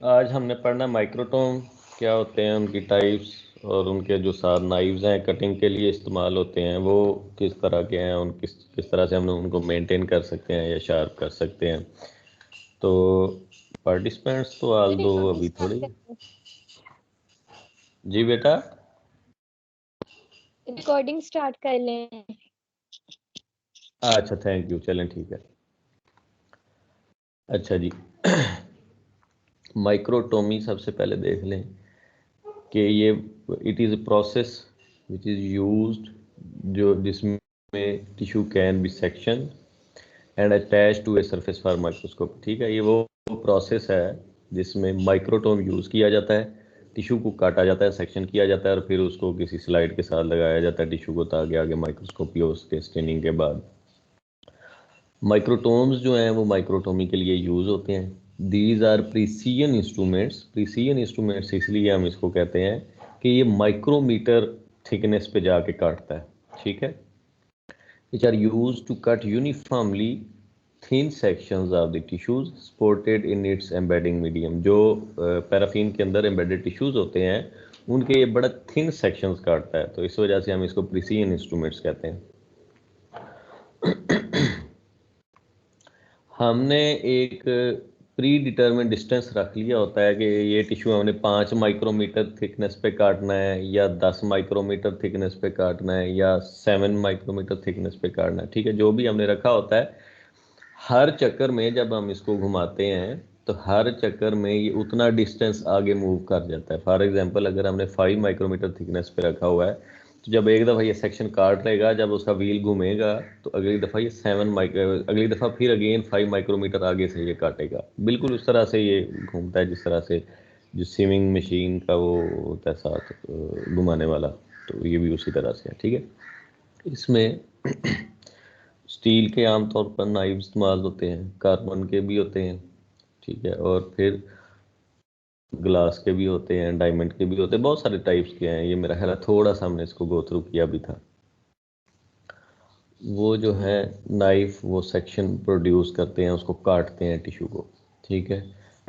आज हमने पढ़ना माइक्रोटोम क्या होते हैं, उनकी टाइप्स और उनके जो साथ नाइव्स हैं कटिंग के लिए इस्तेमाल होते हैं वो किस तरह के हैं, उन किस तरह से हम उनको मेंटेन कर सकते हैं या शार्प कर सकते हैं। तो पार्टिसिपेंट्स तो आल दो अभी थोड़ी। जी बेटा, रिकॉर्डिंग स्टार्ट कर लें। अच्छा थैंक यू, चलें ठीक है। अच्छा जी माइक्रोटोमी सबसे पहले देख लें कि ये it is a process which is used जो जिसमें tissue can be section and attach to a surface for microscope. ठीक है, ये वो प्रोसेस है जिसमें माइक्रोटोम यूज़ किया जाता है, टिश्यू को काटा जाता है, सेक्शन किया जाता है और फिर उसको किसी स्लाइड के साथ लगाया जाता है टिश्यू को, ताकि आगे माइक्रोस्कोपी हो उसके स्टेनिंग के बाद। माइक्रोटोम्स जो हैं वो माइक्रोटोमी के लिए यूज़ होते हैं। These are precision instruments. Precision instruments इसलिए हम इसको कहते हैं कि ये माइक्रोमीटर थिकनेस पे जाके काटता है। ठीक है, which are used to cut uniformly thin sections of the tissues supported in its embedding medium। जो पैराफिन के अंदर एम्बेडेड टिश्यूज होते हैं उनके ये बड़ा थिन सेक्शंस काटता है, तो इस वजह से हम इसको प्रिसीजन इंस्ट्रूमेंट्स कहते हैं। हमने एक प्री डिटर्मिन डिस्टेंस रख लिया होता है कि ये टिश्यू हमने 5 माइक्रोमीटर थिकनेस पे काटना है या 10 माइक्रोमीटर थिकनेस पे काटना है या 7 माइक्रोमीटर थिकनेस पे काटना है। ठीक है, जो भी हमने रखा होता है, हर चक्कर में जब हम इसको घुमाते हैं तो हर चक्कर में ये उतना डिस्टेंस आगे मूव कर जाता है। फॉर एग्जांपल अगर हमने 5 माइक्रोमीटर थिकनेस पे रखा हुआ है तो जब एक दफ़ा ये सेक्शन काट लेगा, जब उसका व्हील घूमेगा तो अगली दफ़ा ये अगली दफ़ा फिर अगेन 5 माइक्रोमीटर आगे से ये काटेगा। बिल्कुल उस तरह से ये घूमता है जिस तरह से जो स्विमिंग मशीन का वो होता है साथ घुमाने वाला, तो ये भी उसी तरह से है। ठीक है, इसमें स्टील के आमतौर पर नाइफ इस्तेमाल होते हैं, कार्बन के भी होते हैं। ठीक है, और फिर ग्लास के भी होते हैं, डायमंड के भी होते हैं, बहुत सारे टाइप्स के हैं। ये मेरा ख्याल है थोड़ा सा हमने इसको गो थ्रू किया भी था। वो जो है नाइफ वो सेक्शन प्रोड्यूस करते हैं, उसको काटते हैं टिश्यू को। ठीक है,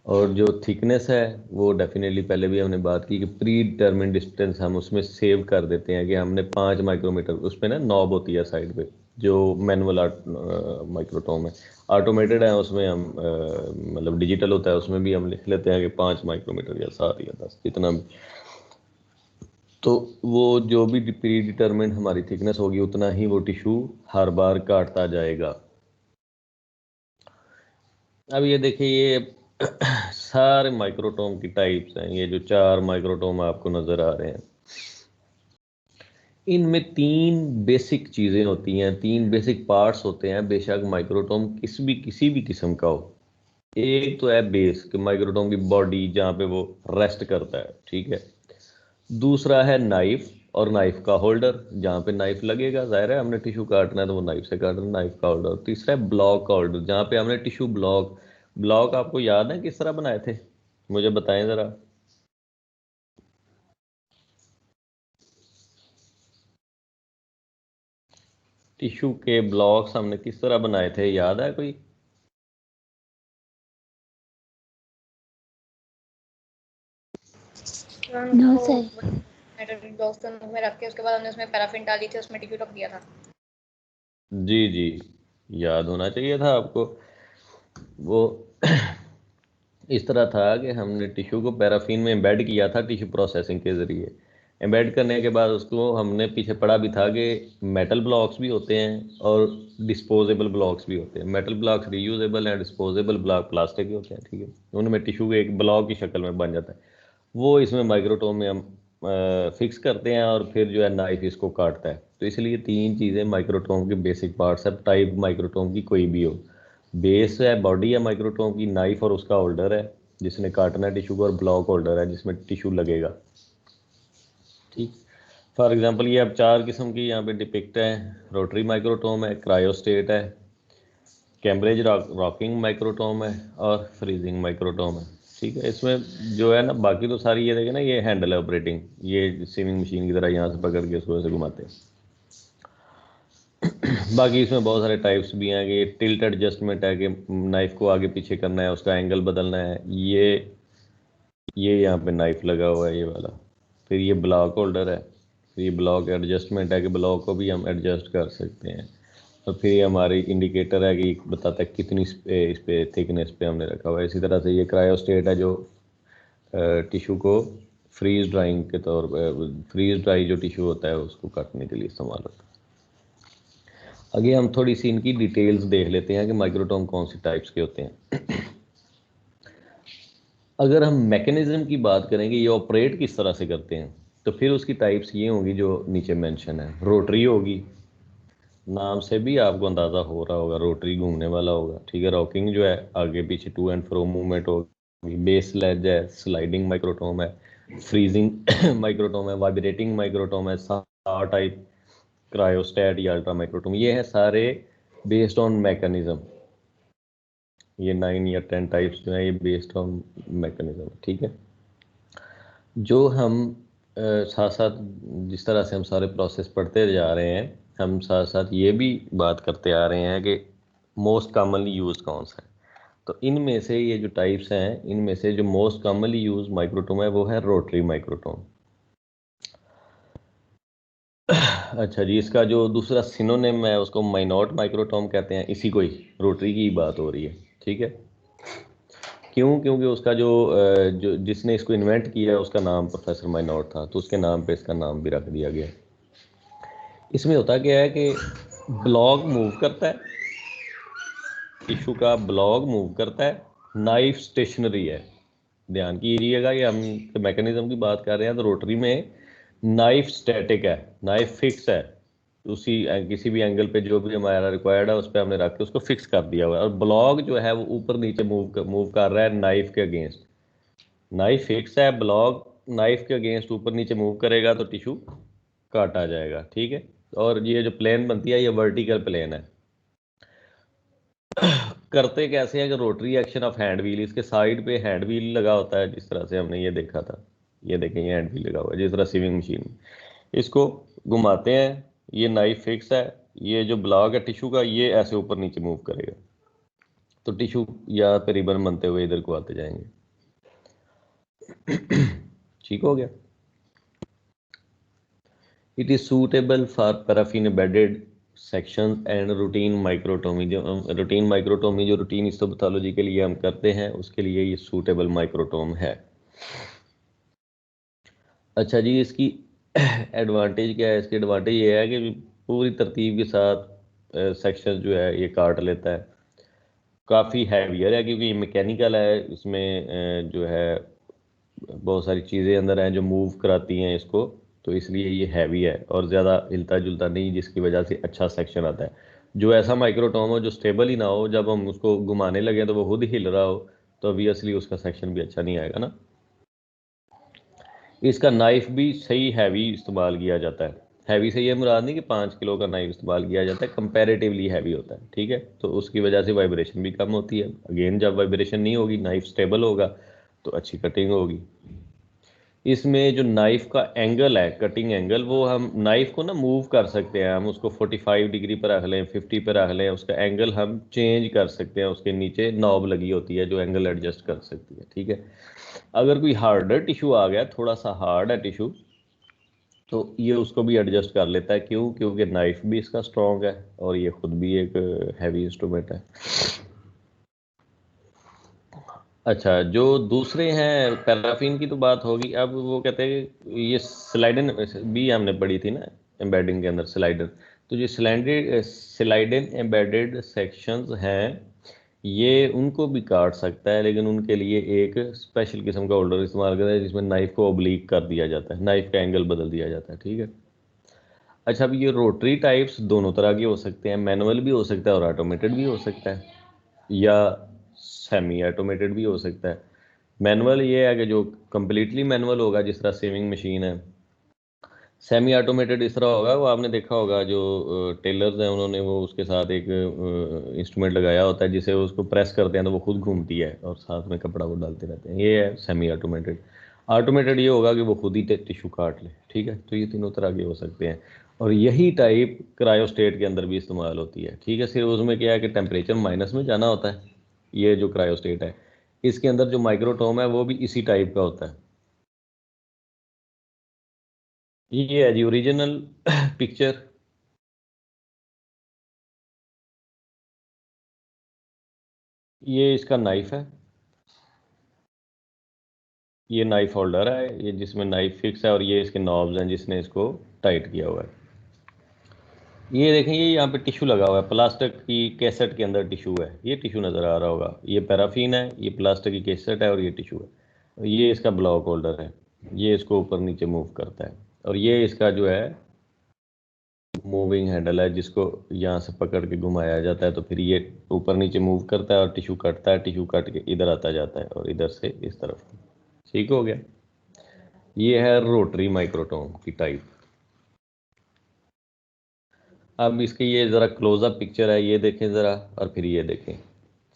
और जो थिकनेस है वो डेफिनेटली पहले भी हमने बात की कि प्री डिटर्मिन डिस्टेंस हम उसमें सेव कर देते हैं कि हमने 5 माइक्रोमीटर, उसमें ना नॉब होती है साइड पे जो मैनुअल माइक्रोटोम है। ऑटोमेटेड है उसमें हम मतलब डिजिटल होता है उसमें भी हम लिख लेते हैं कि 5 माइक्रोमीटर या 7 या 10 जितना भी। तो वो जो भी प्री डिटरमिन हमारी थिकनेस होगी उतना ही वो टिश्यू हर बार काटता जाएगा। अब ये देखिए ये सारे माइक्रोटोम की टाइप्स हैं। ये जो 4 माइक्रोटोम आपको नज़र आ रहे हैं इनमें 3 बेसिक चीज़ें होती हैं, 3 बेसिक पार्ट्स होते हैं, बेशक माइक्रोटोम किसी भी किस्म का हो। एक तो है बेस कि माइक्रोटोम की बॉडी जहाँ पे वो रेस्ट करता है। ठीक है, दूसरा है नाइफ और नाइफ का होल्डर, जहाँ पे नाइफ लगेगा, जाहिर है हमने टिश्यू काटना है तो वो नाइफ से काटना है, नाइफ का होल्डर। तीसरा है ब्लॉक का होल्डर, जहाँ पे हमने टिश्यू ब्लॉक ब्लॉक आपको याद है किस तरह बनाए थे, मुझे बताएं ज़रा। टिश्यू के ब्लॉक्स हमने किस तरह बनाए थे, याद है कोई? No sir. में रख के उसके बाद हमने उसमें पैराफिन डाली थी, उसमें टिश्यू रख दिया था। जी जी, याद होना चाहिए था आपको। वो इस तरह था कि हमने टिश्यू को पैराफिन में एम्बेड किया था टिश्यू प्रोसेसिंग के ज़रिए। एम्बेड करने के बाद उसको हमने पीछे पढ़ा भी था कि मेटल ब्लॉक्स भी होते हैं और डिस्पोजेबल ब्लॉक्स भी होते हैं। Metal blocks reusable and disposable block plastic के होते हैं। ठीक है, उनमें टिश्यू एक ब्लॉक की शक्ल में बन जाता है, वो इसमें माइक्रोटोम में हम फिक्स करते हैं और फिर जो है नाइफ इसको काटता है। तो इसलिए 3 चीज़ें माइक्रोटोम के बेसिक पार्ट्स है, टाइप माइक्रोटोम की कोई भी हो। बेस है, बॉडी है माइक्रोटोम की, नाइफ और उसका होल्डर है जिसने काटना है टिश्यू को, और ब्लॉक होल्डर है जिसमें टिश्यू लगेगा। ठीक, फॉर एग्जांपल ये अब 4 किस्म की यहाँ पे डिपिक्ट है। रोटरी माइक्रोटोम है, क्रायोस्टेट है, कैम्ब्रिज रॉकिंग माइक्रोटोम है और फ्रीजिंग माइक्रोटोम है। ठीक है, इसमें जो है ना बाकी तो सारी ये देखे ना, ये हैंडल है ऑपरेटिंग, ये स्विमिंग मशीन की तरह यहाँ से पकड़ के इसको ऐसे घुमाते हैं। बाकी इसमें बहुत सारे टाइप्स भी हैं कि टिल्ट एडजस्टमेंट है कि नाइफ को आगे पीछे करना है, उसका एंगल बदलना है। ये ये यहाँ पे नाइफ लगा हुआ है ये वाला, फिर ये ब्लॉक होल्डर है, फिर ये ब्लॉक एडजस्टमेंट है कि ब्लॉक को भी हम एडजस्ट कर सकते हैं, और फिर ये हमारी इंडिकेटर है कि बताता है कितनी इस पे थिकनेस पे हमने रखा हुआ है। इसी तरह से ये क्रायोस्टेट है जो टिश्यू को फ्रीज ड्राइंग के तौर पर, फ्रीज ड्राई जो टिश्यू होता है उसको काटने के लिए इस्तेमाल होता है। आगे हम थोड़ी सी इनकी डिटेल्स देख लेते हैं कि माइक्रोटोम कौन सी टाइप्स के होते हैं। अगर हम मैकेनिज्म की बात करेंगे ये ऑपरेट किस तरह से करते हैं, तो फिर उसकी टाइप्स ये होंगी जो नीचे मेंशन है। रोटरी होगी, नाम से भी आपको अंदाज़ा हो रहा होगा रोटरी घूमने वाला होगा, ठीक है। रॉकिंग जो है आगे पीछे टू एंड फ्रो मूवमेंट होगी। बेस लेज है, स्लाइडिंग माइक्रोटोम है, फ्रीजिंग माइक्रोटोम है, वाइब्रेटिंग माइक्रोटोम है, सार टाइप, क्रायोस्टेट या अल्ट्रा माइक्रोटोम, ये है सारे बेस्ड ऑन मैकेनिज्म। ये 9 या 10 टाइप्स जो है ये बेस्ड ऑन मैकेनिज्म, ठीक है। जो हम साथ साथ जिस तरह से हम सारे प्रोसेस पढ़ते जा रहे हैं, हम साथ साथ ये भी बात करते आ रहे हैं कि मोस्ट कॉमनली यूज कौन सा है। तो इनमें से ये जो टाइप्स हैं, इनमें से जो मोस्ट कॉमनली यूज माइक्रोटोम है वो है रोटरी माइक्रोटोम। अच्छा जी, इसका जो दूसरा सिनोनिम है उसको माइनॉट माइक्रोटोम कहते हैं, इसी को ही रोटरी की बात हो रही है, ठीक है। क्यों? क्योंकि उसका जो जिसने इसको इन्वेंट किया उसका नाम प्रोफेसर माइनॉट था, तो उसके नाम पे इसका नाम भी रख दिया गया। इसमें होता क्या है कि ब्लॉक मूव करता है, टिश्यू का ब्लॉक मूव करता है, नाइफ स्टेशनरी है। ध्यान कीजिएगा ये हम मैकेनिज्म की बात कर रहे हैं, तो रोटरी में नाइफ स्टैटिक है, नाइफ फिक्स है, उसी किसी भी एंगल पे जो भी हमारा रिक्वायर्ड है उस पर हमने रख के उसको फिक्स कर दिया हुआ है, और ब्लॉक जो है वो ऊपर नीचे मूव कर रहा है नाइफ के अगेंस्ट। नाइफ फिक्स है, ब्लॉक नाइफ के अगेंस्ट ऊपर नीचे मूव करेगा तो टिश्यू काटा जाएगा, ठीक है। और ये जो प्लेन बनती है ये वर्टिकल प्लेन है। करते कैसे हैं कि rotary action of hand wheel, इसके साइड पे हैंड व्हील लगा होता है, जिस तरह से हमने ये देखा था, ये देखें ये हैंड व्हील लगा हुआ है जिस तरह सीविंग मशीन में, इसको घुमाते हैं, ये नाइफ फिक्स है, ये जो ब्लॉक है टिश्यू का ये ऐसे ऊपर नीचे मूव करेगा, तो टिश्यू यहाँ पे रिबन बनते हुए इधर को आते जाएंगे। ठीक हो गया। It is suitable for paraffin embedded sections and routine microtomy. जो रूटीन माइक्रोटोमी जो रूटीन हिस्टोपैथोलॉजी के लिए हम करते हैं उसके लिए ये सूटेबल माइक्रोटोम है। अच्छा जी, इसकी एडवांटेज क्या है? इसकी एडवांटेज ये है कि पूरी तरतीब के साथ सेक्शन जो है ये काट लेता है। काफ़ी हैवियर है क्योंकि ये मैकेनिकल है, इसमें जो है बहुत सारी चीज़ें अंदर हैं जो मूव कराती हैं इसको, तो इसलिए ये हैवी है और ज़्यादा हिलता जुलता नहीं, जिसकी वजह से अच्छा सेक्शन आता है। जो ऐसा माइक्रोटोम हो जो स्टेबल ही ना हो, जब हम उसको घुमाने लगे तो वो खुद ही हिल रहा हो, तो ऑब्वियसली उसका सेक्शन भी अच्छा नहीं आएगा ना। इसका नाइफ भी सही हैवी इस्तेमाल किया जाता है। हैवी से ये मुराद नहीं कि 5 किलो का नाइफ इस्तेमाल किया जाता है, कंपैरेटिवली हैवी होता है, ठीक है। तो उसकी वजह से वाइब्रेशन भी कम होती है। अगेन जब वाइब्रेशन नहीं होगी, नाइफ स्टेबल होगा तो अच्छी कटिंग होगी। इसमें जो नाइफ का एंगल है, कटिंग एंगल, वो हम नाइफ को ना मूव कर सकते हैं, हम उसको 45 डिग्री पर रख लें, 50 पर रख लें, उसका एंगल हम चेंज कर सकते हैं। उसके नीचे नॉब लगी होती है जो एंगल एडजस्ट कर सकती है, ठीक है। अगर कोई हार्डर टिश्यू आ गया, थोड़ा सा हार्ड है टिश्यू, तो ये उसको भी एडजस्ट कर लेता है। क्यों? क्योंकि नाइफ भी इसका स्ट्रॉन्ग है और ये खुद भी एक हैवी इंस्ट्रूमेंट है। अच्छा, जो दूसरे हैं पैराफिन की तो बात होगी। अब वो कहते हैं कि ये स्लाइडन भी हमने पढ़ी थी ना एम्बेडिंग के अंदर, स्लाइडन। तो जो स्लाइडन एम्बेडेड सेक्शंस हैं ये उनको भी काट सकता है, लेकिन उनके लिए एक स्पेशल किस्म का होल्डर इस्तेमाल करता है जिसमें नाइफ को ओब्लीक कर दिया जाता है, नाइफ का एंगल बदल दिया जाता है, ठीक है। अच्छा, अब ये रोटरी टाइप्स दोनों तरह के हो सकते हैं, मैनुअल भी हो सकता है और ऑटोमेटेड भी हो सकता है, या सेमी ऑटोमेटेड भी हो सकता है। मैनुअल ये है कि जो कम्प्लीटली मैनुअल होगा, जिस तरह सेविंग मशीन है। सेमी ऑटोमेटेड इस तरह होगा, वो आपने देखा होगा जो टेलर्स हैं उन्होंने वो उसके साथ एक इंस्ट्रूमेंट लगाया होता है जिसे उसको प्रेस करते हैं तो वो खुद घूमती है और साथ में कपड़ा वो डालते रहते हैं। ये है सेमी ऑटोमेटेड। ऑटोमेटेड ये होगा कि वो खुद ही टिश्यू काट ले, ठीक है। तो ये तीनों तरह के हो सकते हैं, और यही टाइप क्रायोस्टेट के अंदर भी इस्तेमाल होती है, ठीक है। सिर्फ उसमें क्या है कि टेम्परेचर माइनस में जाना होता है, ये जो क्रायोस्टेट है। इसके अंदर जो माइक्रोटोम है वो भी इसी टाइप का होता है। ये है जी ओरिजिनल पिक्चर। ये इसका नाइफ है, ये नाइफ होल्डर है, ये जिसमें नाइफ फिक्स है, और ये इसके नॉब्स हैं जिसने इसको टाइट किया हुआ है। ये देखें, ये यहाँ पे टिश्यू लगा हुआ है, प्लास्टिक की कैसेट के अंदर टिश्यू है, ये टिश्यू नज़र आ रहा होगा। ये पैराफिन है, ये प्लास्टिक की कैसेट है, और ये टिश्यू है। ये इसका ब्लॉक होल्डर है, ये इसको ऊपर नीचे मूव करता है। और ये इसका जो है मूविंग हैंडल है, जिसको यहाँ से पकड़ के घुमाया जाता है, तो फिर ये ऊपर नीचे मूव करता है और टिश्यू कटता है, टिश्यू कट के इधर आता जाता है और इधर से इस तरफ। ठीक हो गया। ये है रोटरी माइक्रोटोम की टाइप। अब इसकी ये ज़रा क्लोजअप पिक्चर है, ये देखें ज़रा, और फिर ये देखें,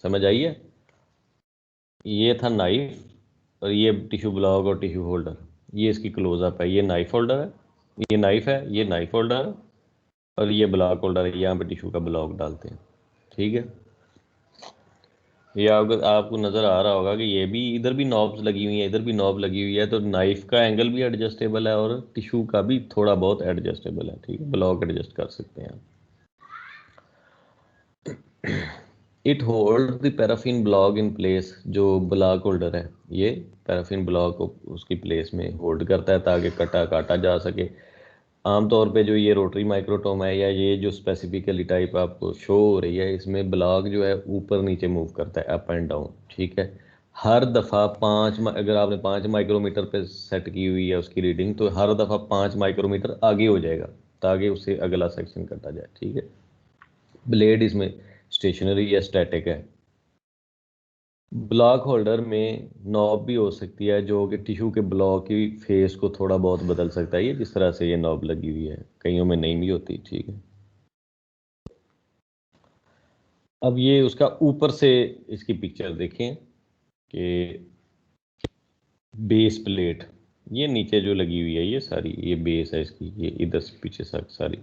समझ आई है। ये था नाइफ, और ये टिश्यू ब्लॉक और टिश्यू होल्डर। ये इसकी क्लोजअप है, ये नाइफ होल्डर है, ये नाइफ है, ये नाइफ होल्डर है, और ये ब्लॉक होल्डर है, यहाँ पे टिश्यू का ब्लॉक डालते हैं। ठीक है। ये आपको नज़र आ रहा होगा कि ये भी, इधर भी नॉब्स लगी हुई है, इधर भी नॉब लगी हुई है, तो नाइफ का एंगल भी एडजस्टेबल है और टिश्यू का भी थोड़ा बहुत एडजस्टेबल है। ठीक है, ब्लॉक एडजस्ट कर सकते हैं आप। It hold the paraffin block in place. जो ब्लॉक होल्डर है, ये पैराफिन ब्लॉक को उसकी प्लेस में होल्ड करता है ताकि काटा जा सके। आमतौर पे जो ये रोटरी माइक्रोटोम है, या ये जो स्पेसिफिकली टाइप आपको शो हो रही है, इसमें ब्लॉक जो है ऊपर नीचे मूव करता है, अप एंड डाउन। ठीक है। हर दफ़ा अगर आपने 5 माइक्रोमीटर पे सेट की हुई है उसकी रीडिंग, तो हर दफ़ा 5 माइक्रोमीटर आगे हो जाएगा ताकि उससे अगला सेक्शन कटा जाए। ठीक है। ब्लेड इसमें स्टेशनरी या स्टैटिक है। ब्लॉक होल्डर में नॉब भी हो सकती है जो कि टिश्यू के ब्लॉक की फेस को थोड़ा बहुत बदल सकता है, ये जिस तरह से ये नॉब लगी हुई है, कईयों में नहीं भी होती। ठीक है। अब ये उसका ऊपर से इसकी पिक्चर देखें कि बेस प्लेट, ये नीचे जो लगी हुई है, ये सारी ये बेस है इसकी, ये इधर से पीछे सारी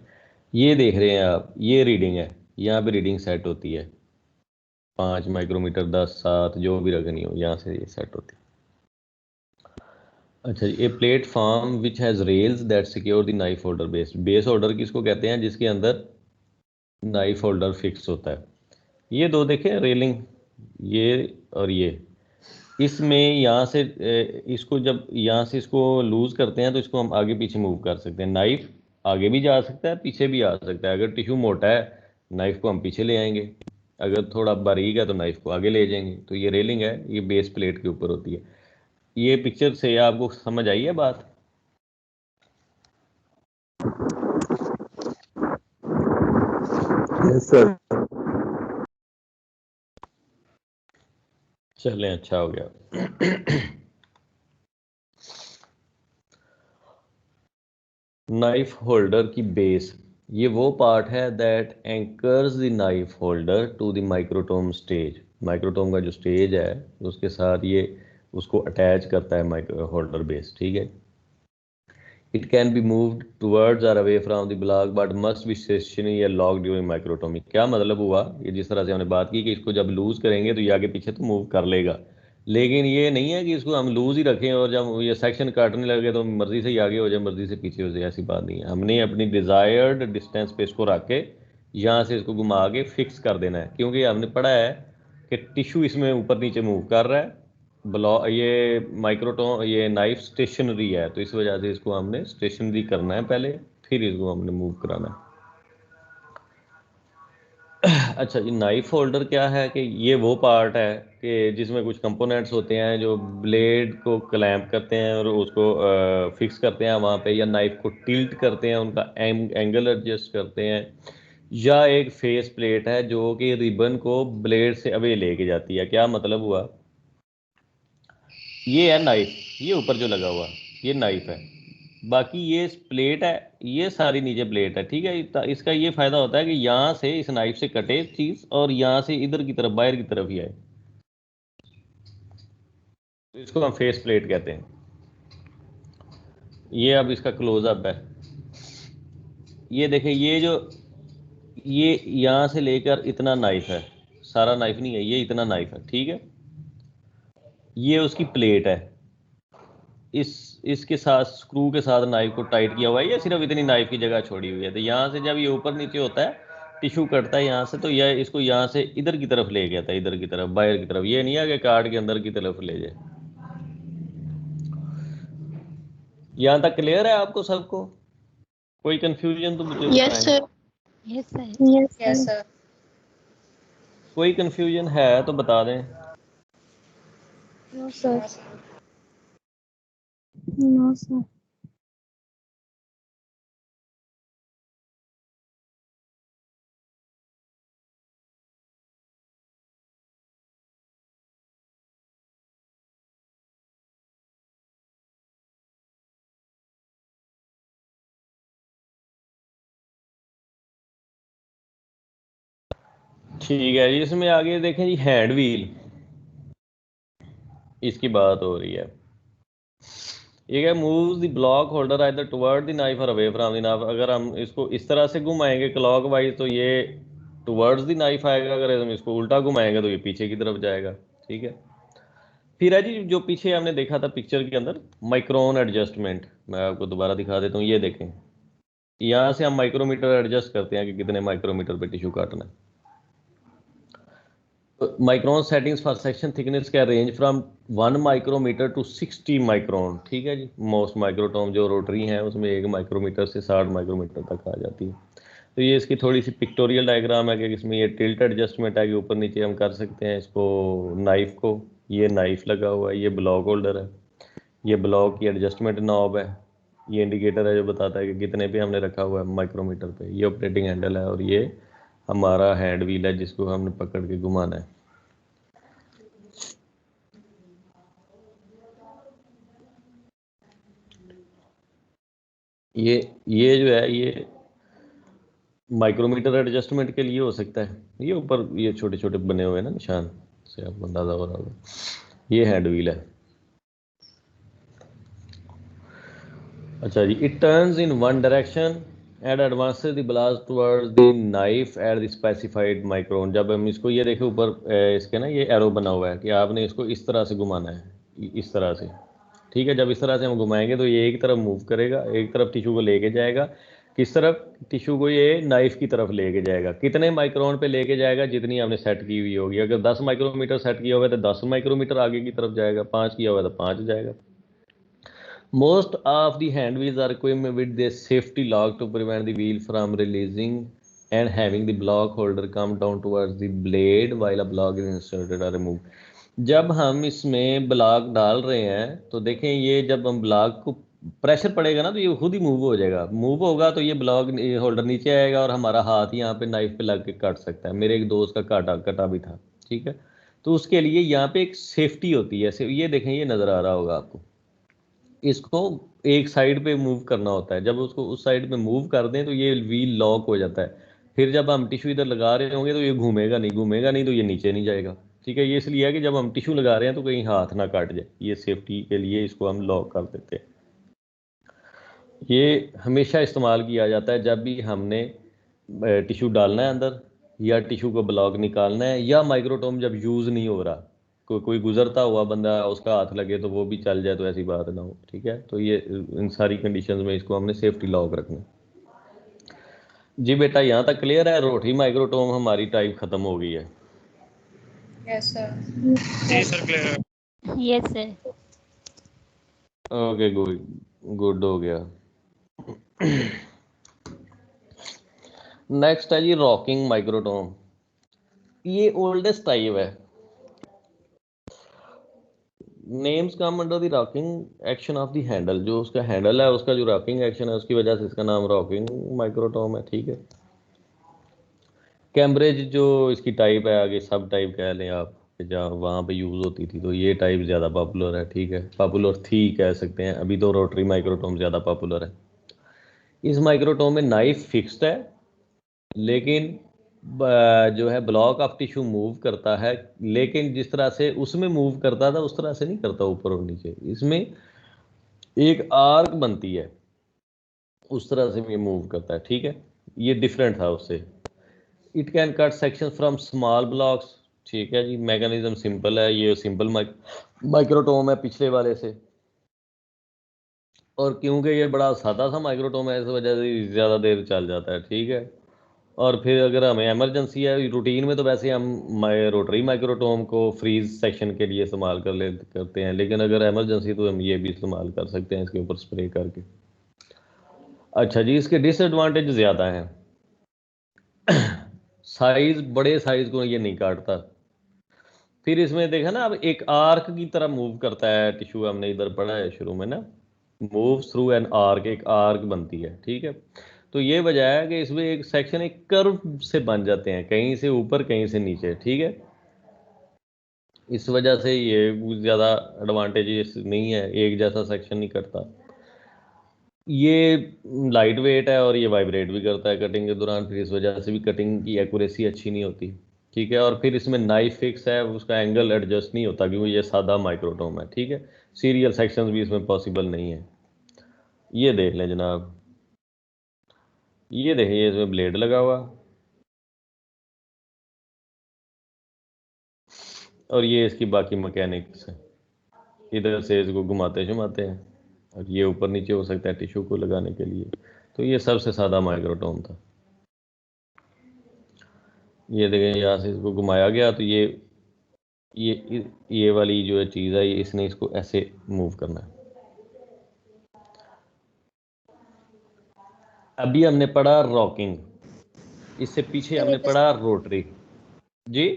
ये देख रहे हैं आप, ये रीडिंग है, यहाँ पे रीडिंग सेट होती है 5 माइक्रोमीटर, 10, 7, जो भी रखनी हो, यहाँ से ये सेट होती है। अच्छा जी, a platform which has rails that secure the knife holder base. Base holder किसको कहते हैं? जिसके अंदर नाइफ होल्डर फिक्स होता है। ये दो देखें रेलिंग, ये और ये, इसमें यहाँ से इसको जब यहाँ से इसको लूज़ करते हैं तो इसको हम आगे पीछे मूव कर सकते हैं। नाइफ आगे भी जा सकता है, पीछे भी आ सकता है। अगर टिश्यू मोटा है, नाइफ को हम पीछे ले आएंगे, अगर थोड़ा बारीक है तो नाइफ को आगे ले जाएंगे। तो ये रेलिंग है, ये बेस प्लेट के ऊपर होती है। ये पिक्चर से आपको समझ आई है बात? Yes sir. चलें, अच्छा हो गया। नाइफ होल्डर की बेस, ये वो पार्ट है that anchors the knife holder to the microtome stage. Microtome का जो स्टेज है उसके साथ ये उसको अटैच करता है माइक्रो होल्डर बेस। ठीक है। It can be moved towards और away from the block but must be stationary या लॉक ड्यूरिंग माइक्रोटोमी। क्या मतलब हुआ? ये जिस तरह से हमने बात की कि इसको जब लूज करेंगे तो ये आगे पीछे तो मूव कर लेगा, लेकिन ये नहीं है कि इसको हम लूज ही रखें और जब ये सेक्शन काटने लगे तो मर्जी से ही आगे हो जाए, मर्जी से पीछे हो जाए। ऐसी बात नहीं है। हमने अपनी डिज़ायर्ड डिस्टेंस पे इसको रख के यहाँ से इसको घुमा के फिक्स कर देना है, क्योंकि हमने पढ़ा है कि टिश्यू इसमें ऊपर नीचे मूव कर रहा है, ब्लॉक ये माइक्रोटोम ये नाइफ स्टेशनरी है, तो इस वजह से इसको हमने स्टेशनरी करना है पहले, फिर इसको हमने मूव कराना है। अच्छा, ये नाइफ होल्डर क्या है कि ये वो पार्ट है कि जिसमें कुछ कंपोनेंट्स होते हैं जो ब्लेड को क्लैंप करते हैं और उसको फिक्स करते हैं वहाँ पे, या नाइफ को टिल्ट करते हैं, उनका एंगल एडजस्ट करते हैं, या एक फेस प्लेट है जो कि रिबन को ब्लेड से अवे लेके जाती है। क्या मतलब हुआ? ये है नाइफ, ये ऊपर जो लगा हुआ ये नाइफ है, बाकी ये प्लेट है, ये सारी नीचे प्लेट है। ठीक है। इसका ये फायदा होता है कि यहाँ से इस नाइफ से कटे चीज और यहाँ से इधर की तरफ बाहर की तरफ ही आए, तो इसको हम फेस प्लेट कहते हैं। ये अब इसका क्लोजअप है, ये देखें, ये जो ये यहाँ से लेकर इतना नाइफ है, सारा नाइफ नहीं है, ये इतना नाइफ है। ठीक है। ये उसकी प्लेट है, इसके साथ स्क्रू के साथ नाइफ को टाइट किया हुआ है, या सिर्फ इतनी नाइफ की जगह छोड़ी हुई है। तो यहाँ से जब ये ऊपर नीचे होता है, टिश्यू कटता है यहाँ से, तो यह इसको यहाँ से इधर की तरफ ले गया था, इधर की तरफ, बाहर की तरफ। ये नहीं है कि काट के अंदर की तरफ ले जाए। यहाँ तक क्लियर है आपको सबको? कोई कंफ्यूजन तो मुझे यस बताएं। Sir. Yes sir. Yes sir. कोई कंफ्यूजन है तो बता दें। No sir. No sir. ठीक है जी, इसमें आगे देखें जी, हैंड व्हील, इसकी बात हो रही है। ये है move the block holder either toward the knife और अवे फ्रॉम द नाइफ। अगर हम इसको इस तरह से घुमाएंगे क्लॉकवाइज तो ये टुवर्ड्स द नाइफ आएगा, अगर हम इसको उल्टा घुमाएंगे तो ये पीछे की तरफ जाएगा। ठीक है, फिर है जी जो पीछे हमने देखा था पिक्चर के अंदर, माइक्रोन एडजस्टमेंट, मैं आपको दोबारा दिखा देता हूँ। ये देखें, यहाँ से हम माइक्रोमीटर एडजस्ट करते हैं कि कितने माइक्रोमीटर पे टिश्यू काटना है। Micron settings for section thickness का range from 1 micrometer to 60 micron. ठीक है जी, मोस्ट माइक्रोटोम जो रोटरी हैं उसमें 1 माइक्रोमीटर से 60 माइक्रोमीटर तक आ जाती है। तो ये इसकी थोड़ी सी पिक्टोरियल डायग्राम है कि इसमें ये टिल्ट एडजस्टमेंट है कि ऊपर नीचे हम कर सकते हैं इसको, नाइफ को। ये नाइफ लगा हुआ है, ये ब्लॉक होल्डर है, ये ब्लॉक की एडजस्टमेंट नॉब है, ये इंडिकेटर है जो बताता है कि कितने पे हमने रखा हुआ है माइक्रोमीटर पे, ये ऑपरेटिंग हैंडल है, और ये हमारा हैंड व्हील है जिसको हमने पकड़ के घुमाना है। ये जो है ये माइक्रोमीटर एडजस्टमेंट के लिए हो सकता है। ये ऊपर ये छोटे छोटे बने हुए हैं ना निशान, से आपको अंदाजा हो रहा होगा, ये हैंड व्हील है। अच्छा जी, it turns in one direction and advances the blast towards the knife at the specified micron. जब हम इसको, ये देखें ऊपर इसके ना ये एरो बना हुआ है कि आपने इसको इस तरह से घुमाना है, इस तरह से। ठीक है, जब इस तरह से हम घुमाएंगे तो ये एक तरफ मूव करेगा, एक तरफ टिश्यू को लेके जाएगा। किस तरफ? टिश्यू को ये नाइफ की तरफ लेके जाएगा। कितने माइक्रोन पे लेके जाएगा? जितनी हमने सेट की हुई होगी। अगर 10 माइक्रोमीटर सेट किया हुआ है तो 10 माइक्रोमीटर आगे की तरफ जाएगा, 5 किया हुआ है तो 5 जाएगा। Most of the hand wheels are equipped with this safety lock to prevent the wheel from releasing and having the block holder come down towards the blade while a block is inserted or removed. जब हम इसमें block डाल रहे हैं तो देखें, ये जब हम ब्लॉक को प्रेशर पड़ेगा ना तो ये खुद ही मूव हो जाएगा। मूव होगा तो ये ब्लॉक होल्डर नीचे आएगा और हमारा हाथ यहाँ पे नाइफ पे लग के काट सकता है। मेरे एक दोस्त का कटा भी था। ठीक है, तो उसके लिए यहाँ पे एक सेफ्टी होती है। ये देखें, ये नज़र आ रहा होगा आपको, इसको एक साइड पे मूव करना होता है। जब उसको उस साइड पे मूव कर दें तो ये व्हील लॉक हो जाता है। फिर जब हम टिश्यू इधर लगा रहे होंगे तो ये घूमेगा नहीं तो ये नीचे नहीं जाएगा। ठीक है, ये इसलिए है कि जब हम टिश्यू लगा रहे हैं तो कहीं हाथ ना काट जाए, ये सेफ्टी के लिए इसको हम लॉक कर देते हैं। ये हमेशा इस्तेमाल किया जाता है जब भी हमने टिश्यू डालना है अंदर, या टिश्यू को ब्लॉक निकालना है, या माइक्रोटोम जब यूज़ नहीं हो रहा, कोई गुजरता हुआ बंदा उसका हाथ लगे तो वो भी चल जाए तो ऐसी बात ना हो। ठीक है, तो ये इन सारी कंडीशंस में इसको हमने सेफ्टी लॉक रखना। जी बेटा, यहाँ तक क्लियर है? रोटरी माइक्रोटोम हमारी टाइप खत्म हो गई है। Yes sir. जी सर, क्लियर है। Yes sir. Okay, good good हो गया। नेक्स्ट है जी रॉकिंग माइक्रोटोम। ये ओल्डेस्ट टाइप है। Names come under the rocking action of the handle. जो उसका हैंडल है उसका जो रॉकिंग एक्शन है उसकी वजह से इसका नाम रॉकिंग माइक्रोटोम है। ठीक है, कैम्ब्रिज जो इसकी टाइप है, आगे सब टाइप कह लें आप, जहाँ वहाँ पे यूज़ होती थी, तो ये टाइप ज़्यादा पॉपुलर है। ठीक है, पॉपुलर थी कह सकते हैं, अभी तो रोटरी माइक्रोटोम ज़्यादा पॉपुलर है। इस माइक्रोटोम में नाइफ फिक्स्ड है, लेकिन जो है ब्लॉक ऑफ टिश्यू मूव करता है, लेकिन जिस तरह से उसमें मूव करता था उस तरह से नहीं करता ऊपर और नीचे। इसमें एक आर्क बनती है, उस तरह से ये मूव करता है। ठीक है, ये डिफरेंट था उससे। It can cut section from small blocks ठीक है जी, मैकेनिज्म सिंपल है, ये सिंपल माइक्रोटोम है पिछले वाले से, और क्योंकि ये बड़ा सादा सा माइक्रोटोम है इस वजह से ज़्यादा देर चल जाता है। ठीक है, और फिर अगर हमें इमरजेंसी है, रूटीन में तो वैसे हम रोटरी माइक्रोटोम को फ्रीज सेक्शन के लिए इस्तेमाल करते हैं, लेकिन अगर इमरजेंसी तो हम ये भी इस्तेमाल कर सकते हैं इसके ऊपर स्प्रे करके। अच्छा जी, इसके डिसएडवांटेज ज़्यादा हैं। साइज, बड़े साइज को ये नहीं काटता। फिर इसमें देखा ना, अब एक आर्क की तरह मूव करता है टिश्यू, हमने इधर पढ़ा है शुरू में ना, मूव थ्रू एन आर्क, एक आर्क बनती है। ठीक है, तो ये वजह है कि इसमें एक सेक्शन एक कर्व से बन जाते हैं, कहीं से ऊपर कहीं से नीचे। ठीक है, इस वजह से ये ज़्यादा एडवांटेज नहीं है, एक जैसा सेक्शन नहीं करता। ये लाइट वेट है और ये वाइब्रेट भी करता है कटिंग के दौरान, फिर इस वजह से भी कटिंग की एक्यूरेसी अच्छी नहीं होती। ठीक है, और फिर इसमें नाइफ फिक्स है, उसका एंगल एडजस्ट नहीं होता क्योंकि ये सादा माइक्रोटोम है। ठीक है, सीरियल सेक्शंस भी इसमें पॉसिबल नहीं है। ये देख लें जनाब, ये देखिए इसमें ब्लेड लगा हुआ, और ये इसकी बाकी मैकेनिक्स है, इधर से इसको घुमाते घुमाते हैं, और ये ऊपर नीचे हो सकता है टिश्यू को लगाने के लिए। तो ये सबसे सादा माइक्रोटोम था। ये देखें, यहाँ से इसको घुमाया गया तो ये वाली जो है चीज़ है, ये इसने इसको ऐसे मूव करना है। अभी हमने पढ़ा रॉकिंग, इससे पीछे हमने पढ़ा रोटरी। जी,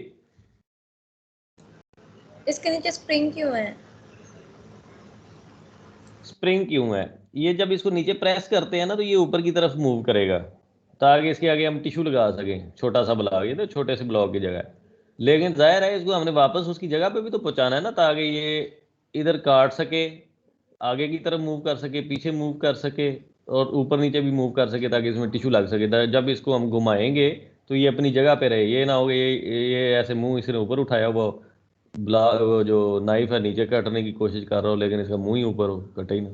इसके नीचे स्प्रिंग क्यों है? स्प्रिंग क्यों है? ये जब इसको नीचे प्रेस करते हैं ना तो ये ऊपर की तरफ मूव करेगा, ताकि इसके आगे हम टिश्यू लगा सकें, छोटा सा ब्लॉक, ये तो छोटे से ब्लॉक की जगह है। लेकिन जाहिर है इसको हमने वापस उसकी जगह पे भी तो पहुंचाना है ना, ताकि ये इधर काट सके, आगे की तरफ मूव कर सके, पीछे मूव कर सके, और ऊपर नीचे भी मूव कर सके, ताकि इसमें टिश्यू लग सके। जब इसको हम घुमाएंगे तो ये अपनी जगह पे रहे, ये ना हो ये ऐसे मुंह इसने ऊपर उठाया हुआ वो जो नाइफ है नीचे काटने की कोशिश कर रहा हो, लेकिन इसका मुंह ही ऊपर हो, कटे ही ना।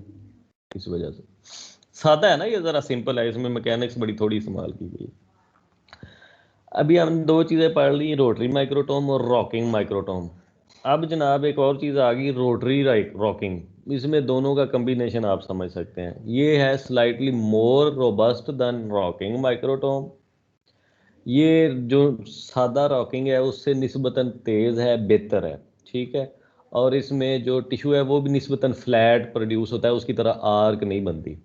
इस वजह से सादा है ना, ये ज़रा सिंपल है, इसमें मैकेनिक्स बड़ी थोड़ी इस्तेमाल की गई। अभी हमने दो चीज़ें पढ़ ली, रोटरी माइक्रोटोम और रॉकिंग माइक्रोटोम। अब जनाब एक और चीज़ आ गई, रोटरी रॉकिंग। इसमें दोनों का कम्बिनेशन आप समझ सकते हैं। ये है slightly more robust than rocking microtome. ये जो सादा रॉकिंग है उससे निस्बतन तेज़ है, बेहतर है। ठीक है, और इसमें जो टिश्यू है वो भी निस्बतन फ्लैट प्रोड्यूस होता है, उसकी तरह आर्क नहीं बनती।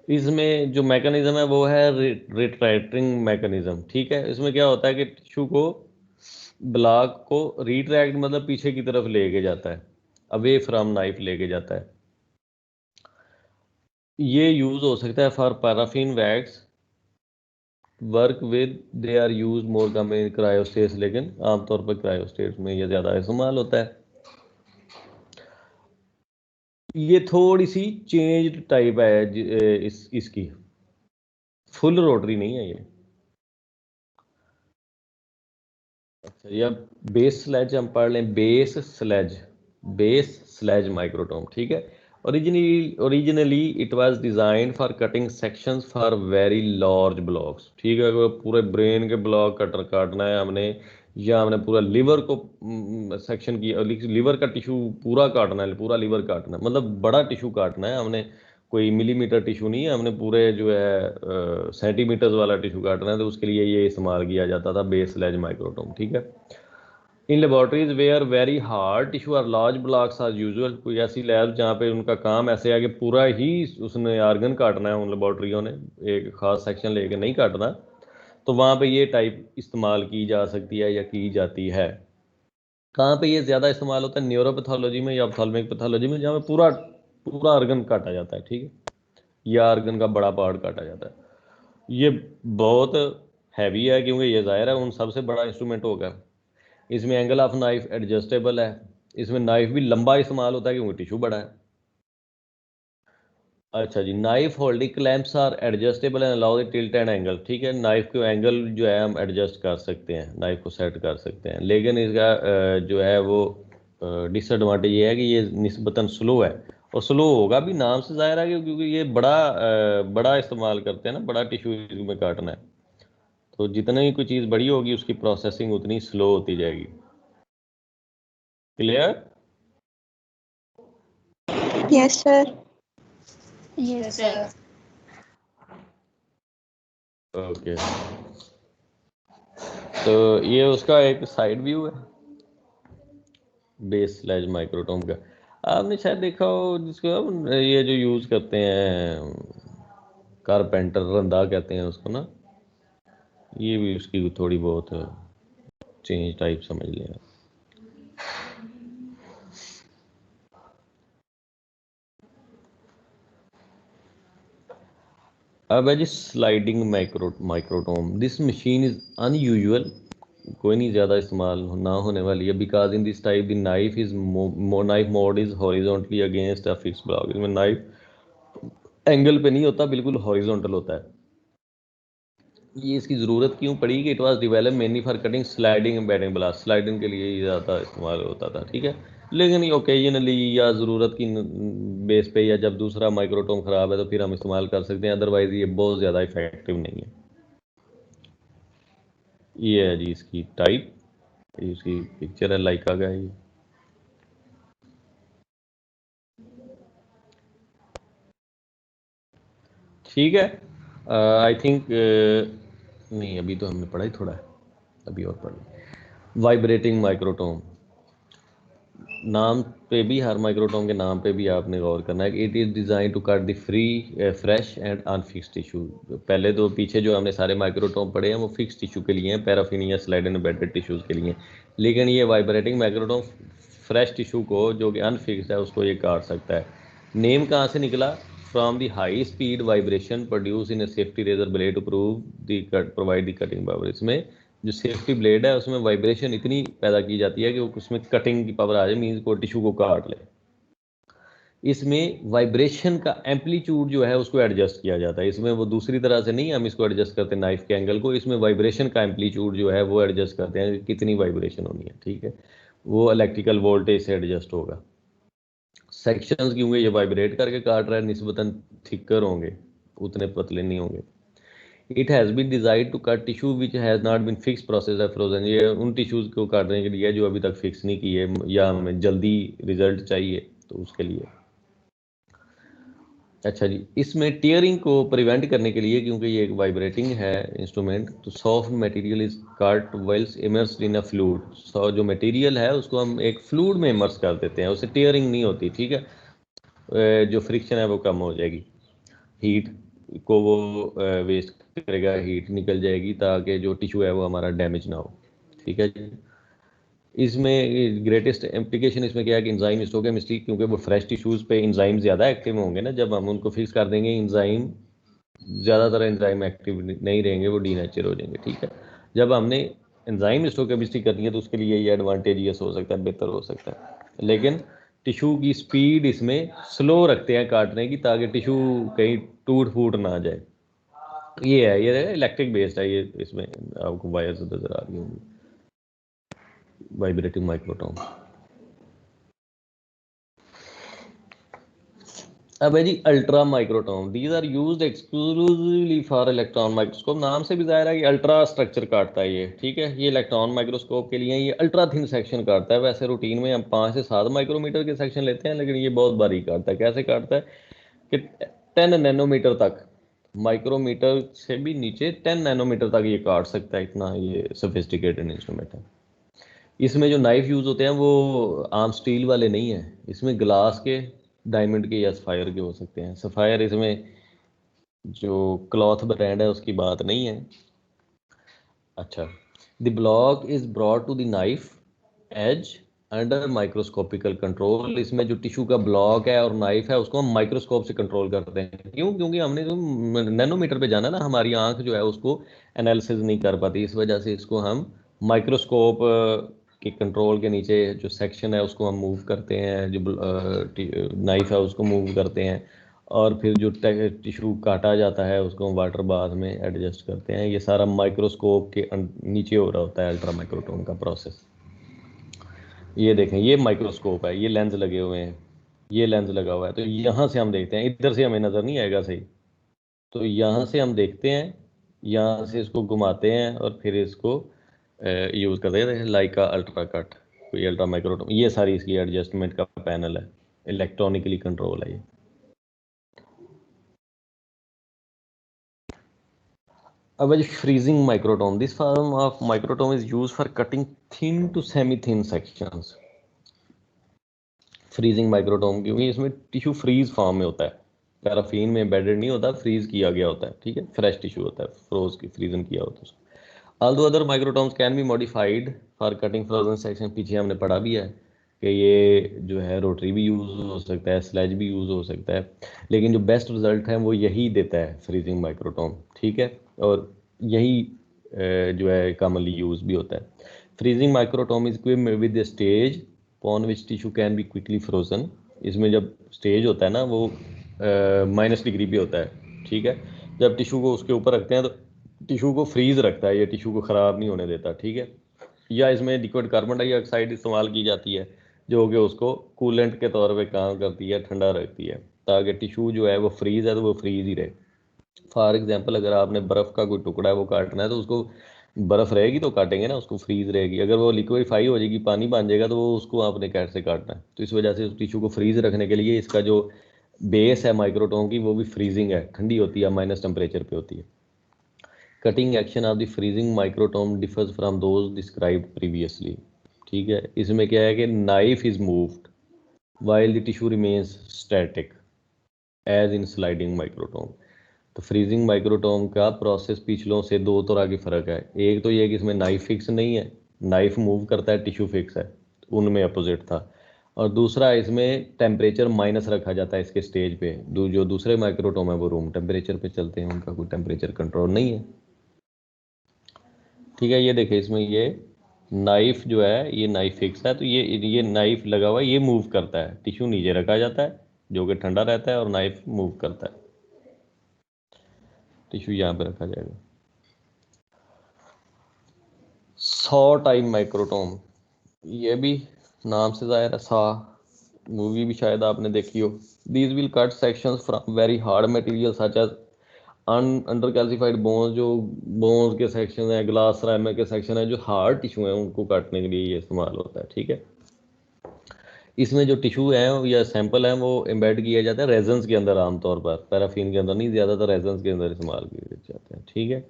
इसमें जो मैकेनिज्म है वो है रिट्रैक्टिंग मैकेनिज्म। ठीक है, इसमें क्या होता है कि टिश्यू को, ब्लॉक को रिट्रैक्ट मतलब पीछे की तरफ लेके जाता है, अवे फ्रॉम नाइफ लेके जाता है। ये यूज हो सकता है for paraffin wax work with, they are use more come in cryostats, लेकिन आमतौर पर क्रायोस्टेट्स में ये ज़्यादा इस्तेमाल होता है। ये थोड़ी सी चेंज टाइप है इसकी, फुल रोटरी नहीं है ये। अच्छा, या बेस स्लेज हम पढ़ लें, बेस स्लेज माइक्रोटोम। ठीक है, originally it was designed for cutting sections for very large blocks. ठीक है, अगर पूरे ब्रेन के ब्लॉक काटना है हमने, या हमने पूरा लिवर को सेक्शन की, लिवर का टिश्यू पूरा काटना है, पूरा लिवर काटना है, मतलब बड़ा टिश्यू काटना है हमने, कोई मिलीमीटर टिश्यू नहीं है, हमने पूरे जो है सेंटीमीटर्स वाला टिश्यू काटना है, तो उसके लिए ये इस्तेमाल किया जाता था बेस स्लेज माइक्रोटोम। ठीक है, in laboratories where very hard tissue और लार्ज ब्लॉक्स आर यूजुअल। कोई ऐसी लैब जहाँ पे उनका काम ऐसे है कि पूरा ही उसने आर्गन काटना है, उन लेबॉर्ट्रियों ने एक ख़ास सेक्शन लेके नहीं काटना, तो वहाँ पे ये टाइप इस्तेमाल की जा सकती है या की जाती है। कहाँ पे ये ज़्यादा इस्तेमाल होता है? न्यूरोपैथोलॉजी में या ऑप्थेल्मिक पैथोलॉजी में, जहाँ पे पूरा पूरा आर्गन काटा जाता है। ठीक है, या आर्गन का बड़ा पार्ट काटा जाता है। ये बहुत हैवी है क्योंकि ये ज़ाहिर है उन सबसे बड़ा इंस्ट्रूमेंट होगा। इसमें एंगल ऑफ नाइफ एडजस्टेबल है, इसमें नाइफ भी लंबा इस्तेमाल होता है क्योंकि टिश्यू बड़ा है। अच्छा जी, knife holding clamps are adjustable and allow the tilt and angle. ठीक है, नाइफ को एंगल जो है हम एडजस्ट कर सकते हैं, नाइफ को सेट कर सकते हैं, लेकिन इसका जो है वो डिसएडवांटेज ये है कि ये निस्बतन स्लो है, और स्लो होगा भी नाम से ज़ाहिर है क्योंकि ये बड़ा इस्तेमाल करते हैं ना, बड़ा टिश्यू में काटना है, तो जितना ही कोई चीज़ बड़ी होगी उसकी प्रोसेसिंग उतनी स्लो होती जाएगी। Clear? Yes sir. Yes sir. Okay, तो ये उसका एक साइड व्यू है बेस स्लैश माइक्रोटोम का। आपने शायद देखा हो जिसको हम ये जो यूज़ करते हैं कारपेंटर, रंदा कहते हैं उसको ना, ये भी उसकी थोड़ी बहुत चेंज टाइप समझ लें आप। अब है जी sliding microtome. This machine is unusual, कोई नहीं ज़्यादा इस्तेमाल ना होने वाली है। Because in this type the knife is knife moved is horizontally against a fix block. इसमें नाइफ एंगल पे नहीं होता, बिल्कुल हॉरिजॉन्टल होता है। ये इसकी ज़रूरत क्यों पड़ी कि it was develop mainly for cutting sliding and bedding blast. Sliding के लिए ये ज़्यादा इस्तेमाल होता था, ठीक है। लेकिन ये ओकेजनली या ज़रूरत की बेस पे या जब दूसरा माइक्रोटोम ख़राब है तो फिर हम इस्तेमाल कर सकते हैं, अदरवाइज़ ये बहुत ज़्यादा इफेक्टिव नहीं है। ये है जी इसकी टाइप, इसकी पिक्चर है लाइका का। ये ठीक है। आई थिंक नहीं, अभी तो हमने पढ़ा ही थोड़ा है, अभी और पढ़ लें। वाइब्रेटिंग माइक्रोटोम, नाम पे भी, हर माइक्रोटोम के नाम पे भी आपने गौर करना है कि it is design to cut the free fresh and unfix tissue. पहले तो पीछे जो हमने सारे माइक्रोटोम पढ़े हैं वो फिक्स टिश्यू के लिए हैं, पैराफिन या स्लाइड एंड बेडेड टिश्यूज़ के लिए। लेकिन ये वाइब्रेटिंग माइक्रोटोम फ्रेश टिश्यू को जो कि अनफिक्स है उसको ये काट सकता है। नेम कहाँ से निकला? From the high speed vibration produce in a safety razor blade to provide the cutting power. इसमें जो सेफ्टी ब्लेड है उसमें वाइब्रेशन इतनी पैदा की जाती है कि वो उसमें कटिंग की पावर आ जाए, मीन्स को टिश्यू को काट ले। इसमें वाइब्रेशन का एम्पलीट्यूड जो है उसको एडजस्ट किया जाता है। इसमें वो दूसरी तरह से नहीं हम इसको एडजस्ट करते नाइफ के एंगल को, इसमें वाइब्रेशन का एम्पलीट्यूड जो है वो एडजस्ट करते हैं कितनी वाइब्रेशन होनी है, ठीक है। वो इलेक्ट्रिकल वोल्टेज से एडजस्ट होगा। सेक्शंस क्योंकि ये वाइब्रेट करके काट रहा है, निस्बतन थिकर होंगे, उतने पतले नहीं होंगे। It has been design to cut tissue which has not been fix process है फ्रोजन। ये उन टिश्यूज़ को काटने के लिए जो अभी तक फिक्स नहीं किए या हमें जल्दी रिजल्ट चाहिए तो उसके लिए। अच्छा जी, इसमें टीयरिंग को प्रिवेंट करने के लिए, क्योंकि ये एक वाइब्रेटिंग है इंस्ट्रूमेंट, तो soft material is cut wells immersed in a fluid. जो मटेरियल है उसको हम एक फ्लूइड में इमर्स कर देते हैं, उससे टीयरिंग नहीं होती, ठीक है। जो फ्रिक्शन है वो कम हो जाएगी, हीट को वो वेस्ट करेगा, हीट निकल जाएगी ताकि जो टिश्यू है वो हमारा डैमेज ना हो, ठीक है जी। इसमें ग्रेटेस्ट एप्लीकेशन इसमें क्या है कि इंजाइम हिस्टोकेमिस्ट्री, क्योंकि वो फ्रेश टिश्यूज़ पे इंजाइम ज़्यादा एक्टिव होंगे ना, जब हम उनको फिक्स कर देंगे इंजाइम, ज़्यादातर इंजाइम एक्टिव नहीं रहेंगे, वो डीनेचर हो जाएंगे, ठीक है। जब हमने एंजाइम हिस्टोकेमिस्ट्री करनी है तो उसके लिए ये एडवांटेजियस हो सकता है, बेहतर हो सकता है। लेकिन टिश्यू की स्पीड इसमें स्लो रखते हैं काटने की, ताकि टिश्यू कहीं टूट फूट ना जाए। ये है, ये इलेक्ट्रिक बेस्ड है। ये इसमें आपको वायर्स नजर आ रही होंगी, वाइब्रेटिंग माइक्रोटोम। अब है जी ultra microtome. These are used exclusively for electron microscope. नाम से भी जाहिर है कि अल्ट्रा स्ट्रक्चर काटता है ये, ठीक है। ये इलेक्ट्रॉन माइक्रोस्कोप के लिए ये अल्ट्रा थिन सेक्शन काटता है। वैसे रूटीन में हम 5 से 7 माइक्रोमीटर के सेक्शन लेते हैं, लेकिन ये बहुत बारीक काटता है। कैसे काटता है कि 10 नैनोमीटर तक, माइक्रोमीटर से भी नीचे 10 नैनोमीटर तक ये काट सकता है, इतना ये सोफिस्टिकेटेड इंस्ट्रूमेंट है। इसमें जो नाइफ यूज़ होते हैं वो आम स्टील वाले नहीं हैं, इसमें ग्लास के, डायमंड के या सफ़ायर के हो सकते हैं। सफ़ायर इसमें जो क्लॉथ ब्रांड है उसकी बात नहीं है। अच्छा, the block is brought to the knife edge under microscopical control. इसमें जो टिश्यू का ब्लॉक है और नाइफ है उसको हम माइक्रोस्कोप से कंट्रोल करते हैं। क्यों? क्योंकि हमने जो नैनोमीटर पे जाना ना, हमारी आंख जो है उसको एनालिसिस नहीं कर पाती, इस वजह से इसको हम माइक्रोस्कोप के कंट्रोल के नीचे जो सेक्शन है उसको हम मूव करते हैं, जो नाइफ है उसको मूव करते हैं, और फिर जो टिश्यू काटा जाता है उसको हम वाटर बाथ में एडजस्ट करते हैं। ये सारा माइक्रोस्कोप के नीचे हो रहा होता है अल्ट्रा माइक्रोटोम का प्रोसेस। ये देखें, ये माइक्रोस्कोप है, ये लेंस लगे हुए हैं, ये लेंस लगा हुआ है, तो यहाँ से हम देखते हैं, इधर से हमें नज़र नहीं आएगा सही, तो यहाँ से हम देखते हैं यहाँ से इसको घुमाते हैं और फिर इसको यूज़ करते हैं लाइका अल्ट्रा कट, कोई अल्ट्रा माइक्रोटोम, ये सारी इसकी एडजस्टमेंट का पैनल है, इलेक्ट्रॉनिकली कंट्रोल है ये। अब है freezing microtome. This form of microtome is use for cutting thin to semi thin sections. Freezing microtome क्योंकि इसमें टिश्यू फ्रीज फॉर्म में होता है, पैराफिन में एम्बेडेड नहीं होता, फ्रीज किया गया होता है, ठीक है, फ्रेश टिश्यू होता है, फ्रोज की फ्रीजन किया होता है उसको। Although other microtomes can be modified for cutting frozen section, पीछे हमने पढ़ा भी है कि ये जो है रोटरी भी यूज़ हो सकता है, स्लेज भी यूज़ हो सकता है, लेकिन जो बेस्ट रिजल्ट है वो यही देता है फ्रीजिंग माइक्रोटोम, ठीक है, और यही जो है कॉमनली यूज भी होता है। Freezing microtome is equipped with stage on which tissue can B quickly frozen. इसमें जब स्टेज होता है ना वो -डिग्री पे होता है, ठीक है, जब टिश्यू को उसके ऊपर रखते हैं तो टिश्यू को फ्रीज रखता है, ये टिश्यू को ख़राब नहीं होने देता, ठीक है। या इसमें लिक्विड कार्बन डाइऑक्साइड इस्तेमाल की जाती है जो कि उसको कूलेंट के तौर पे काम करती है, ठंडा रखती है, ताकि टिश्यू जो है वो फ्रीज है तो वो फ्रीज ही रहे। फॉर एग्जांपल अगर आपने बर्फ़ का कोई टुकड़ा है वो काटना है तो उसको बर्फ़ रहेगी तो काटेंगे ना, उसको फ्रीज रहेगी। अगर वो लिक्विफाई हो जाएगी, पानी बन जाएगा, तो वो उसको आपने कैट से काटना है। तो इस वजह से उस टिश्यू को फ्रीज रखने के लिए इसका जो बेस है माइक्रोटोम की वो भी फ्रीजिंग है, ठंडी होती है, माइनस टेम्परेचर पे होती है। Cutting action of the freezing microtome differs from those described previously, ठीक है। इसमें क्या है कि knife is moved while the tissue remains static as in sliding microtome. तो फ्रीजिंग माइक्रोटोम का प्रोसेस पिछलों से दो तरह की फ़र्क है। एक तो ये कि इसमें नाइफ फिक्स नहीं है, नाइफ मूव करता है, टिश्यू फिक्स है, उनमें अपोजिट था। और दूसरा इसमें टेम्परेचर माइनस रखा जाता है इसके स्टेज पे। जो दूसरे माइक्रोटोम है वो रूम टेम्परेचर पे चलते हैं, उनका कोई टेम्परेचर कंट्रोल नहीं है, ठीक है। ये देखिए इसमें ये नाइफ जो है ये नाइफ फिक्स है, तो ये नाइफ लगा हुआ है, ये मूव करता है, टिश्यू नीचे रखा जाता है जो कि ठंडा रहता है और नाइफ मूव करता है, टिश्यू यहाँ पे रखा जाएगा। सॉ टाइप माइक्रोटोम, ये भी नाम से ज़ाहिर है, सा मूवी भी शायद आपने देखी हो। These will cut sections from very hard material such as under calcified bones, जो बोन्स के सेक्शन हैं, ग्लास सिरेमिक के सेक्शन है, जो हार्ड टिश्यू हैं उनको काटने के लिए ये इस्तेमाल होता है, ठीक है। इसमें जो टिश्यू हैं या सैंपल हैं वो एम्बेड किया जाता है रेजन्स के अंदर, आमतौर पर पैराफिन के अंदर नहीं, ज़्यादातर रेजन्स के अंदर इस्तेमाल किए जाते हैं, ठीक है।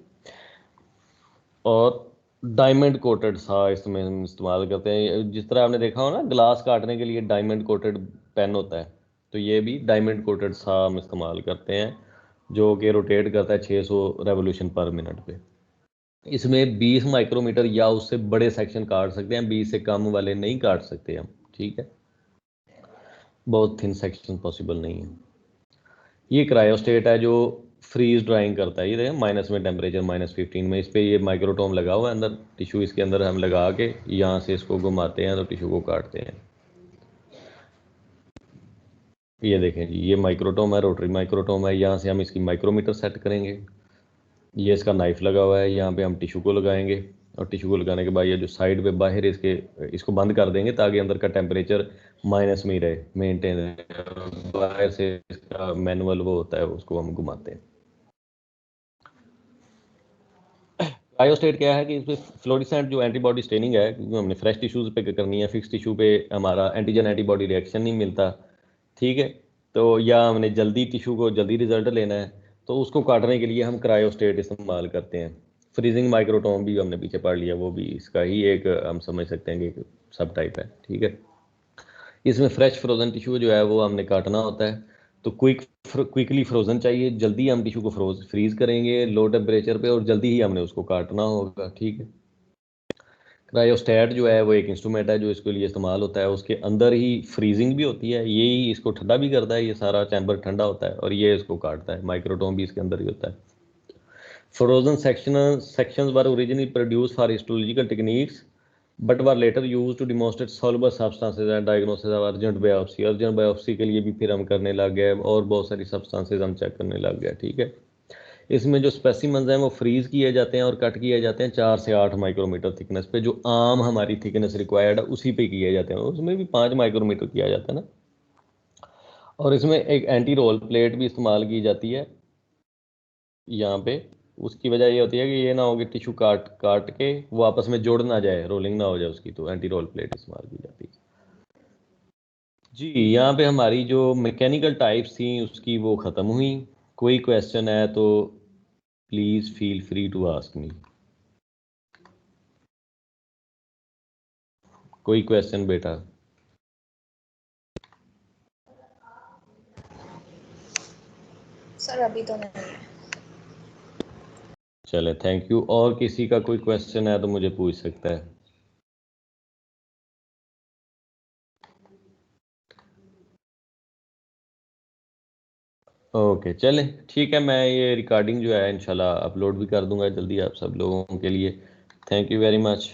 और डायमंड कोटेड सा इसमें हम इस्तेमाल करते हैं। जिस तरह आपने देखा हो ना ग्लास काटने के लिए डायमंड कोटेड पेन होता है, तो ये भी डायमंड कोटेड सा हम इस्तेमाल करते हैं जो कि रोटेट करता है 600 रेवोल्यूशन पर मिनट पे। इसमें 20 माइक्रोमीटर या उससे बड़े सेक्शन काट सकते हैं, 20 से कम वाले नहीं काट सकते हम, ठीक है, बहुत थिन सेक्शन पॉसिबल नहीं है। ये क्रायोस्टेट है जो फ्रीज ड्राइंग करता है, ये देखें माइनस में टेम्परेचर -15 में, इस पर ये माइक्रोटोम लगा हुआ है अंदर, टिश्यू इसके अंदर हम लगा के यहाँ से इसको घुमाते हैं तो टिश्यू को काटते हैं। ये देखें जी, ये माइक्रोटोम है, रोटरी माइक्रोटोम है, यहाँ से हम इसकी माइक्रोमीटर सेट करेंगे। ये इसका नाइफ लगा हुआ है, यहाँ पे हम टिश्यू को लगाएंगे और टिश्यू को लगाने के बाद ये जो साइड पे बाहर इसको बंद कर देंगे ताकि अंदर का टेम्परेचर माइनस में ही रहे, मेंटेन रहे। बाहर से इसका मैनुअल वो होता है, उसको हम घुमाते हैं। क्रायोस्टेट क्या है कि इसमें फ्लोरिसेंट जो एंटीबॉडी स्टेनिंग है, क्योंकि हमने फ्रेश टिश्यूज पे करनी है, फिक्स टिश्यू पे हमारा एंटीजन एंटीबॉडी रिएक्शन नहीं मिलता, ठीक है। तो या हमने जल्दी टिश्यू को जल्दी रिजल्ट लेना है तो उसको काटने के लिए हम क्रायोस्टेट इस्तेमाल करते हैं। फ्रीजिंग माइक्रोटोम भी हमने पीछे पढ़ लिया, वो भी इसका ही एक हम समझ सकते हैं कि सब टाइप है, ठीक है। इसमें फ्रेश फ्रोजन टिश्यू जो है वो हमने काटना होता है, तो क्विकली फ्रोजन चाहिए, जल्दी हम टिश्यू को फ्रीज करेंगे लो टेम्परेचर पे और जल्दी ही हमने उसको काटना होगा, ठीक है। क्रायोस्टेट जो है वो एक इंस्ट्रूमेंट है जो इसके लिए इस्तेमाल होता है, उसके अंदर ही फ्रीजिंग भी होती है, ये ही इसको ठंडा भी करता है, ये सारा चैम्बर ठंडा होता है और ये इसको काटता है। माइक्रोटोम भी इसके अंदर ही होता है। Frozen sections were originally produced for histological techniques but were later used to demonstrate soluble substances and diagnosis of urgent biopsy। Urgent biopsy के लिए भी फिर हम करने लग गए और बहुत सारी सब्सटेंसेज हम चेक करने लग गए, ठीक है। इसमें जो स्पेसिमेंस हैं वो फ्रीज किए जाते हैं और कट किए जाते हैं 4 से 8 माइक्रोमीटर थिकनेस पे, जो आम हमारी थिकनेस रिक्वायर्ड है उसी पे किए जाते हैं, उसमें भी 5 माइक्रोमीटर किया जाता है ना। और इसमें एक एंटी रोल प्लेट भी इस्तेमाल की जाती है यहाँ पे, उसकी वजह ये होती है कि ये ना हो कि टिश्यू काट काट के वो आपस में जोड़ ना जाए, रोलिंग ना हो जाए उसकी, तो एंटी रोल प्लेट इस्तेमाल की जाती है। जी यहाँ पे हमारी जो मैकेनिकल टाइप्स थी उसकी वो ख़त्म हुई। कोई क्वेश्चन है तो please feel free to ask me. कोई क्वेश्चन बेटा? सर अभी तो नहीं है। चले थैंक यू। और किसी का कोई क्वेश्चन है तो मुझे पूछ सकता है। ओके चले ठीक है, मैं ये रिकॉर्डिंग जो है इंशाल्लाह अपलोड भी कर दूंगा जल्दी आप सब लोगों के लिए। Thank you very much.